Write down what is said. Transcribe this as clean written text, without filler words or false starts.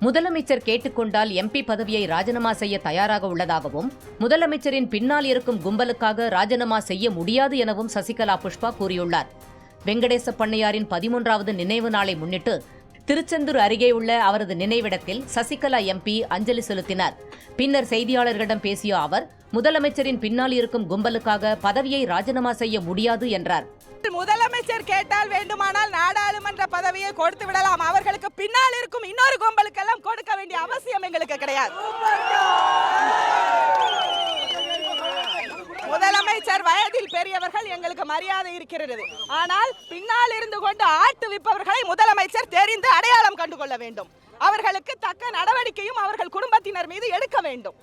முதலமைச்சர் கேட்டுக்கொண்டால் எம்பி பதவியை ராஜினாமா செய்ய தயாராக உள்ளதாகவும், முதலமைச்சரின் பின்னால் இருக்கும் கும்பலுக்காக ராஜினாமா செய்ய முடியாது எனவும் சசிகலா புஷ்பா கூறியுள்ளார். வெங்கடேச பண்ணையாரின் 13வது நினைவு நாளை முன்னிட்டு திருச்செந்தூர் அருகே உள்ள அவரது நினைவிடத்தில் சசிகலா எம்பி அஞ்சலி செலுத்தினார். பின்னர் செய்தியாளர்களிடம் பேசிய அவர், முதலமைச்சரின் பின்னால் இருக்கும் கும்பலுக்காக பதவியை ராஜினாமா செய்ய முடியாது என்றார். முதலமைச்சர் கேட்டால் வேண்டுமானால் நாடாளுமன்ற பதவியை கொடுத்து விடலாம். அவர்களுக்கு பின்னால் இருக்கும் இன்னொரு கும்பலுக்கெல்லாம் கொடுக்க வேண்டிய அவசியம் எங்களுக்கு கிடையாது. முதலமைச்சர் வயதில் பெரியவர்கள், எங்களுக்கு மரியாதை இருக்கிறது. ஆனால் பின்னால் இருந்து கொண்டு ஆட்டுவிப்பவர்களை முதலமைச்சர் தெரிந்து அடையாளம் கண்டுகொள்ள வேண்டும். அவர்களுக்கு தக்க நடவடிக்கையும் அவர்கள் குடும்பத்தினர் மீது எடுக்க வேண்டும்.